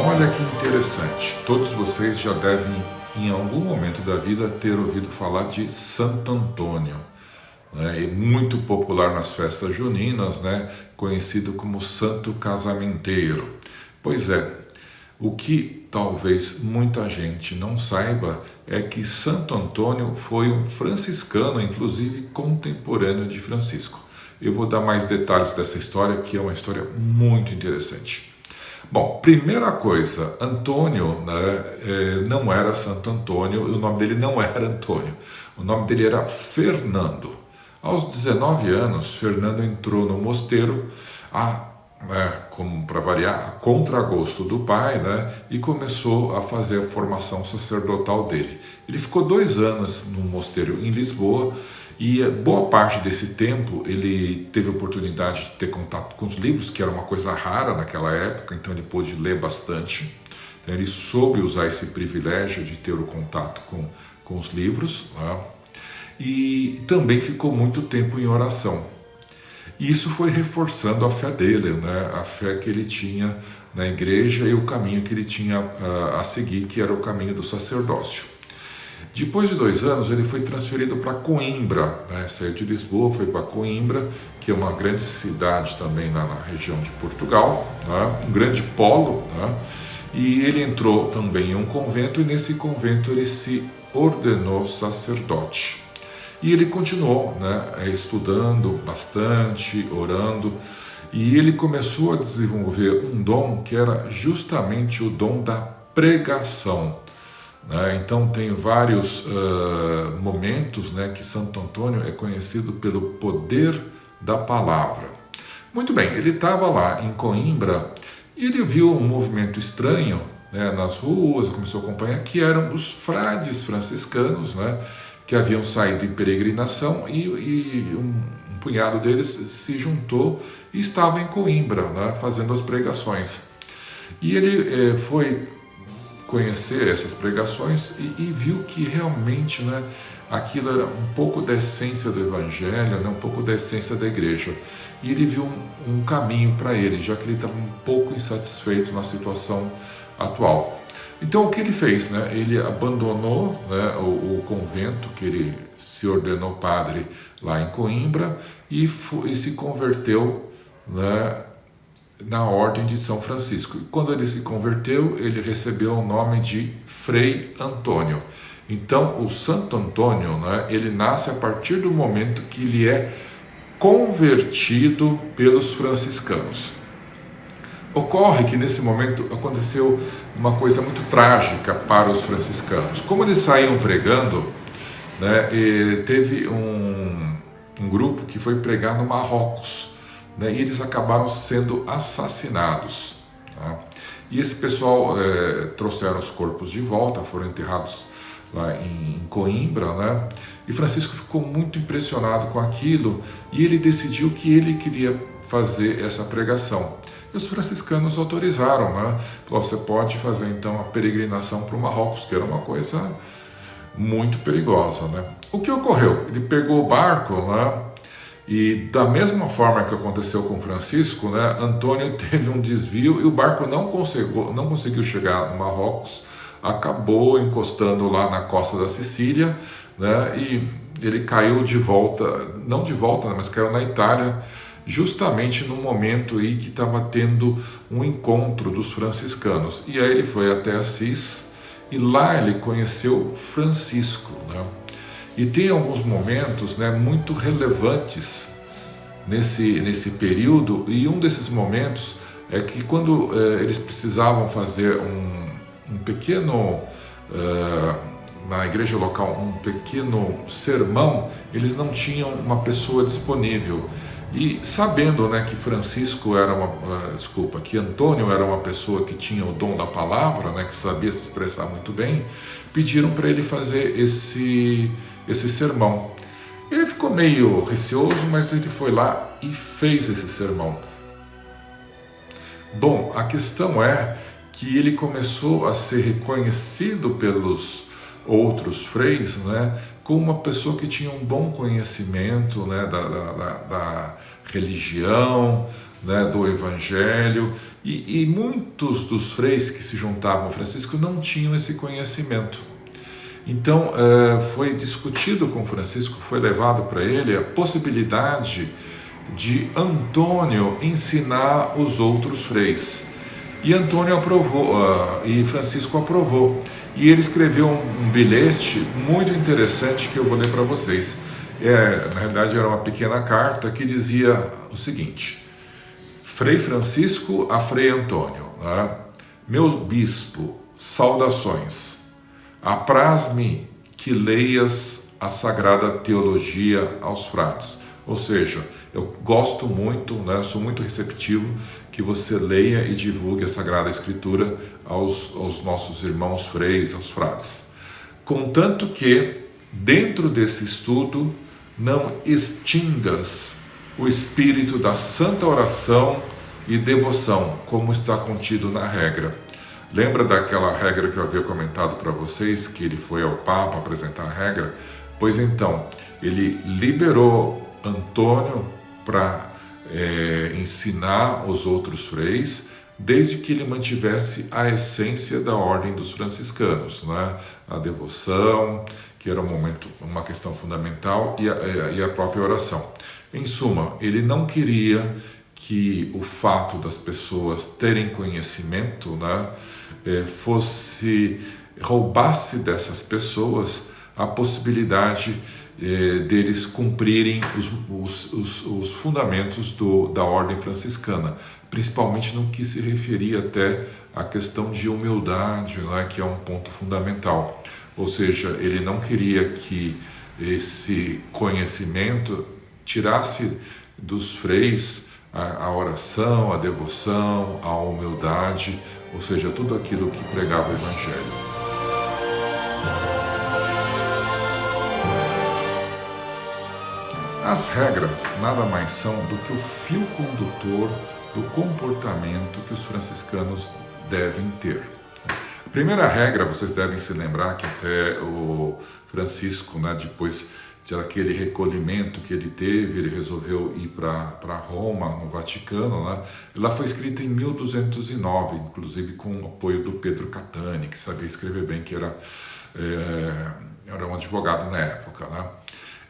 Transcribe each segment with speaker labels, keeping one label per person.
Speaker 1: Olha que interessante, todos vocês já devem, em algum momento da vida, ter ouvido falar de Santo Antônio, né? É muito popular nas festas juninas, né? Conhecido como Santo Casamenteiro. Pois é, o que talvez muita gente não saiba é que Santo Antônio foi um franciscano, inclusive contemporâneo de Francisco. Eu vou dar mais detalhes dessa história, que é uma história muito interessante. Bom, primeira coisa, Antônio, né, não era Santo Antônio, o nome dele não era Antônio, o nome dele era Fernando. Aos 19 anos, Fernando entrou no mosteiro, como para variar, a contragosto do pai, né, e começou a fazer a formação sacerdotal dele. Ele ficou 2 anos no mosteiro em Lisboa, e boa parte desse tempo ele teve a oportunidade de ter contato com os livros, que era uma coisa rara naquela época, então ele pôde ler bastante. Então ele soube usar esse privilégio de ter o contato com os livros, né? E também ficou muito tempo em oração. E isso foi reforçando a fé dele, né? A fé que ele tinha na igreja e o caminho que ele tinha a seguir, que era o caminho do sacerdócio. Depois de 2 anos, ele foi transferido para Coimbra, né? Saiu de Lisboa, foi para Coimbra, que é uma grande cidade também na região de Portugal, né? Um grande polo, né? E ele entrou também em um convento, e nesse convento ele se ordenou sacerdote. E ele continuou, né, estudando bastante, orando, e ele começou a desenvolver um dom que era justamente o dom da pregação. Então tem vários momentos, né, que Santo Antônio é conhecido pelo poder da palavra. Muito bem, ele estava lá em Coimbra e ele viu um movimento estranho, né, nas ruas, começou a acompanhar, que eram os frades franciscanos, né, que haviam saído em peregrinação, e um punhado deles se juntou e estava em Coimbra, né, fazendo as pregações. E ele foi conhecer essas pregações e viu que realmente, né, aquilo era um pouco da essência do Evangelho, né, um pouco da essência da igreja. E ele viu um caminho para ele, já que ele estava um pouco insatisfeito na situação atual. Então o que ele fez? Né? Ele abandonou, né, o convento, que ele se ordenou padre lá em Coimbra, e se converteu, né, na Ordem de São Francisco. E quando ele se converteu, ele recebeu o nome de Frei Antônio. Então, o Santo Antônio, né, ele nasce a partir do momento que ele é convertido pelos franciscanos. Ocorre que nesse momento aconteceu uma coisa muito trágica para os franciscanos. Como eles saíam pregando, né, teve um grupo que foi pregar no Marrocos, né, e eles acabaram sendo assassinados. Tá? E esse pessoal trouxeram os corpos de volta, foram enterrados lá em Coimbra, né? E Francisco ficou muito impressionado com aquilo, e ele decidiu que ele queria fazer essa pregação. E os franciscanos autorizaram, né? Falou, você pode fazer então a peregrinação para o Marrocos, que era uma coisa muito perigosa, né? O que ocorreu? Ele pegou o barco, né? E da mesma forma que aconteceu com Francisco, né, Antônio teve um desvio e o barco não conseguiu chegar no Marrocos, acabou encostando lá na costa da Sicília, né, e ele caiu de volta, não de volta, né, mas caiu na Itália, justamente no momento aí que estava tendo um encontro dos franciscanos. E aí ele foi até Assis e lá ele conheceu Francisco, né? E tem alguns momentos, né, muito relevantes nesse período, e um desses momentos é que quando eles precisavam fazer um pequeno, na igreja local, um pequeno sermão, eles não tinham uma pessoa disponível. E sabendo, né, que que Antônio era uma pessoa que tinha o dom da palavra, né, que sabia se expressar muito bem, pediram para ele fazer esse sermão. Ele ficou meio receoso, mas ele foi lá e fez esse sermão. Bom, a questão é que ele começou a ser reconhecido pelos outros freis, né, como uma pessoa que tinha um bom conhecimento, né, da religião, né, do Evangelho, e muitos dos freis que se juntavam a Francisco não tinham esse conhecimento. Então foi discutido com Francisco, foi levado para ele a possibilidade de Antônio ensinar os outros freis. E Antônio aprovou, e Francisco aprovou. E ele escreveu um bilhete muito interessante que eu vou ler para vocês. Na realidade era uma pequena carta que dizia o seguinte: Frei Francisco a Frei Antônio, né? Meu bispo, saudações. Apraz-me que leias a Sagrada Teologia aos frades. Ou seja, eu gosto muito, né, sou muito receptivo que você leia e divulgue a Sagrada Escritura aos nossos irmãos freis, aos frades. Contanto que, dentro desse estudo, não extingas o espírito da santa oração e devoção, como está contido na regra. Lembra daquela regra que eu havia comentado para vocês, que ele foi ao Papa apresentar a regra? Pois então, ele liberou Antônio para ensinar os outros freis, desde que ele mantivesse a essência da ordem dos franciscanos, né? A devoção, que era uma questão fundamental, e a própria oração. Em suma, ele não queria que o fato das pessoas terem conhecimento, né, roubasse dessas pessoas a possibilidade deles cumprirem os fundamentos da ordem franciscana, principalmente no que se referia até à questão de humildade, né, que é um ponto fundamental. Ou seja, ele não queria que esse conhecimento tirasse dos freis a oração, a devoção, a humildade, ou seja, tudo aquilo que pregava o Evangelho. As regras nada mais são do que o fio condutor do comportamento que os franciscanos devem ter. A primeira regra, vocês devem se lembrar que até o Francisco, né, depois daquele recolhimento que ele teve, ele resolveu ir para Roma, no Vaticano, né? Ela foi escrita em 1209, inclusive com o apoio do Pedro Catani, que sabia escrever bem, que era um advogado na época, né?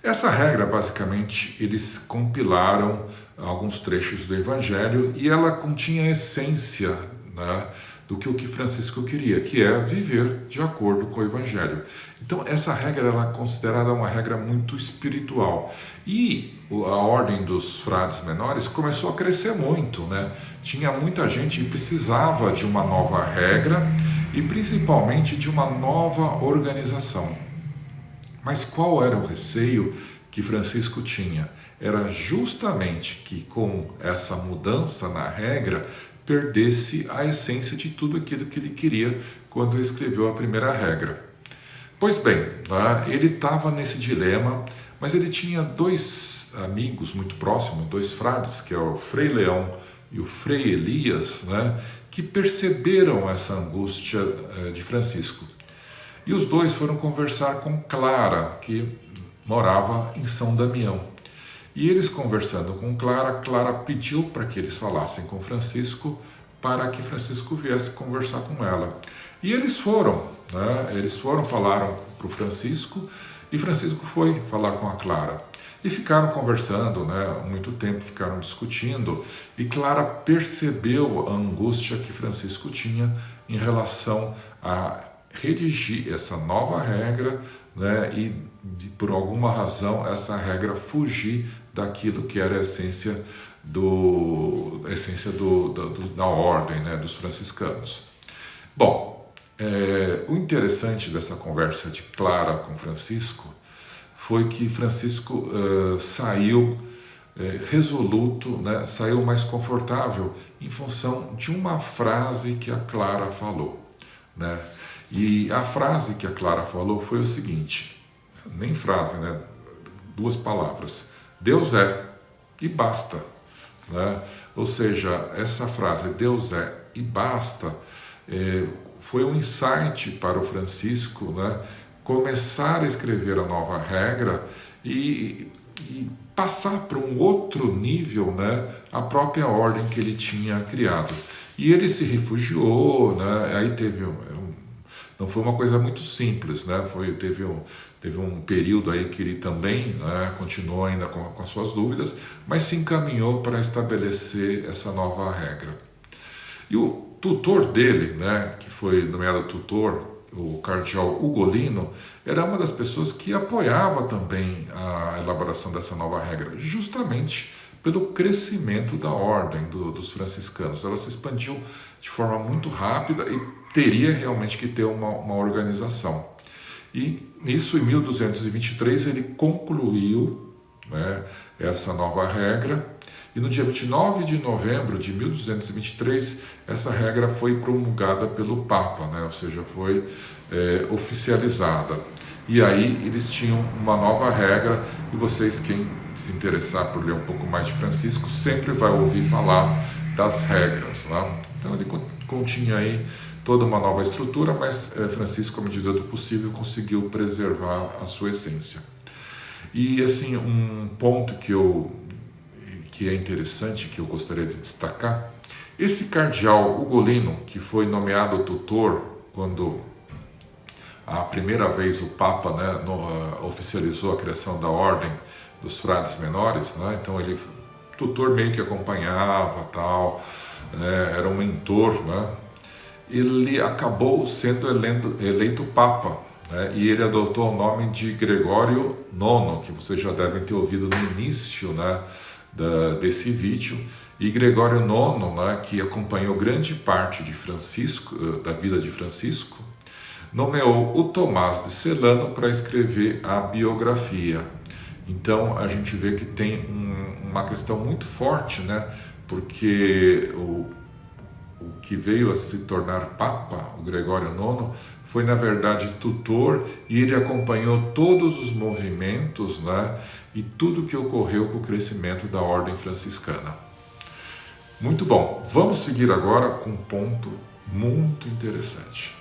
Speaker 1: Essa regra, basicamente, eles compilaram alguns trechos do Evangelho e ela continha a essência, né, do que o que Francisco queria, que é viver de acordo com o Evangelho. Então, essa regra ela é considerada uma regra muito espiritual. E a ordem dos frades menores começou a crescer muito, né? Tinha muita gente que precisava de uma nova regra e principalmente de uma nova organização. Mas qual era o receio que Francisco tinha? Era justamente que com essa mudança na regra perdesse a essência de tudo aquilo que ele queria quando escreveu a primeira regra. Pois bem, ele estava nesse dilema, mas ele tinha dois amigos muito próximos, dois frades, que é o Frei Leão e o Frei Elias, né, que perceberam essa angústia de Francisco. E os dois foram conversar com Clara, que morava em São Damião. E eles conversando com Clara, Clara pediu para que eles falassem com Francisco, para que Francisco viesse conversar com ela. E eles foram, né? Falaram para o Francisco, e Francisco foi falar com a Clara. E ficaram conversando, né? Muito tempo, ficaram discutindo, e Clara percebeu a angústia que Francisco tinha em relação a redigir essa nova regra, né, e por alguma razão essa regra fugir daquilo que era a essência da ordem, né, dos franciscanos. Bom, o interessante dessa conversa de Clara com Francisco foi que Francisco saiu resoluto, né, saiu mais confortável em função de uma frase que a Clara falou, né? E a frase que a Clara falou foi o seguinte, nem frase, né? 2 palavras, Deus é e basta, né? Ou seja, essa frase, Deus é e basta, foi um insight para o Francisco, né? Começar a escrever a nova regra e passar para um outro nível, né, a própria ordem que ele tinha criado. E ele se refugiou, né, aí não foi uma coisa muito simples, né, teve um período aí que ele também, né, continuou ainda com as suas dúvidas, mas se encaminhou para estabelecer essa nova regra. E o tutor dele, né, que foi nomeado tutor, o cardeal Ugolino, era uma das pessoas que apoiava também a elaboração dessa nova regra, justamente pelo crescimento da ordem dos franciscanos. Ela se expandiu de forma muito rápida e teria realmente que ter uma organização. E isso, em 1223, ele concluiu, né, essa nova regra. E no dia 29 de novembro de 1223, essa regra foi promulgada pelo Papa, né? Ou seja, foi oficializada. E aí eles tinham uma nova regra, e vocês, quem se interessar por ler um pouco mais de Francisco, sempre vai ouvir falar das regras, né? Então ele continha aí toda uma nova estrutura, mas Francisco, à medida do possível, conseguiu preservar a sua essência. E assim, um ponto que é interessante, que eu gostaria de destacar, esse cardeal Ugolino, que foi nomeado tutor quando a primeira vez o Papa, né, oficializou a criação da ordem dos frades menores, né, então ele, tutor meio que acompanhava, tal, né, era um mentor, né, ele acabou sendo eleito Papa, né, e ele adotou o nome de Gregório IX, que vocês já devem ter ouvido no início, né, desse vídeo. E Gregório IX, né, que acompanhou grande parte de Francisco, da vida de Francisco, nomeou o Tomás de Celano para escrever a biografia. Então a gente vê que tem uma questão muito forte, né, porque o que veio a se tornar Papa, o Gregório IX, foi na verdade tutor, e ele acompanhou todos os movimentos, né, e tudo que ocorreu com o crescimento da ordem franciscana. Muito bom, vamos seguir agora com um ponto muito interessante.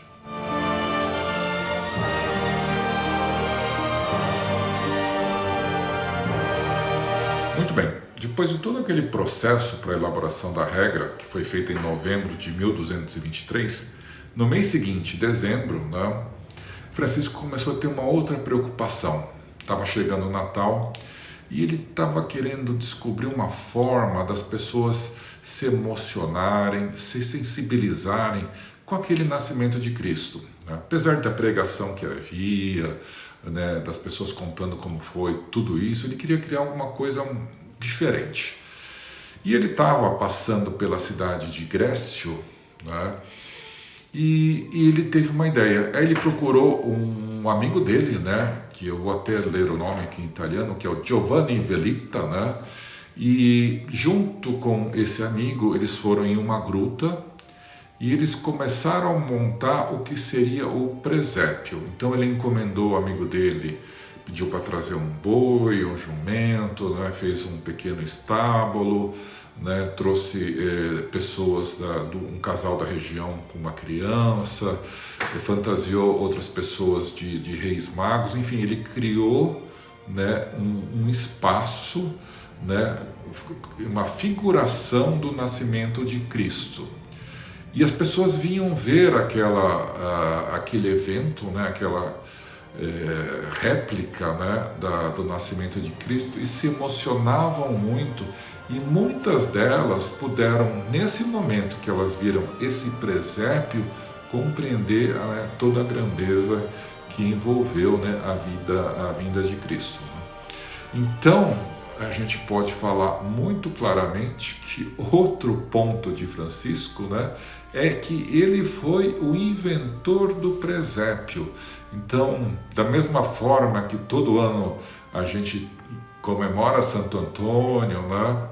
Speaker 1: Muito bem, depois de todo aquele processo para a elaboração da regra, que foi feita em novembro de 1223, no mês seguinte, dezembro, né, Francisco começou a ter uma outra preocupação. Estava chegando o Natal e ele estava querendo descobrir uma forma das pessoas se emocionarem, se sensibilizarem com aquele nascimento de Cristo, né? Apesar da pregação que havia, né, das pessoas contando como foi, tudo isso, ele queria criar alguma coisa diferente. E ele estava passando pela cidade de Grécio, né, e ele teve uma ideia. Aí ele procurou um amigo dele, né, que eu vou até ler o nome aqui em italiano, que é o Giovanni Velitta, né, e junto com esse amigo eles foram em uma gruta e eles começaram a montar o que seria o presépio. Então ele encomendou o amigo dele, pediu para trazer um boi, um jumento, né, fez um pequeno estábulo, né, trouxe pessoas, um casal da região com uma criança, fantasiou outras pessoas de reis magos, enfim, ele criou, né, um espaço, né, uma figuração do nascimento de Cristo. E as pessoas vinham ver aquele evento, né, aquela réplica, né, do nascimento de Cristo, e se emocionavam muito, e muitas delas puderam, nesse momento que elas viram esse presépio, compreender, né, toda a grandeza que envolveu, né, a vinda de Cristo. Então a gente pode falar muito claramente que outro ponto de Francisco, né, é que ele foi o inventor do presépio. Então, da mesma forma que todo ano a gente comemora Santo Antônio, né,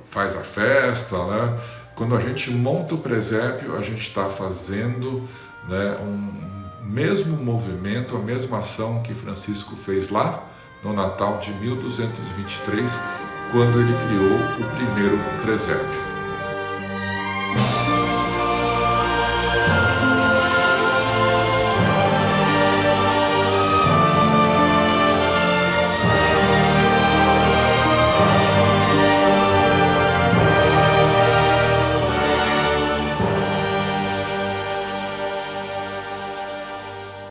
Speaker 1: faz a festa, né, quando a gente monta o presépio, a gente está fazendo, né, um mesmo movimento, a mesma ação que Francisco fez lá no Natal de 1223, quando ele criou o primeiro presépio.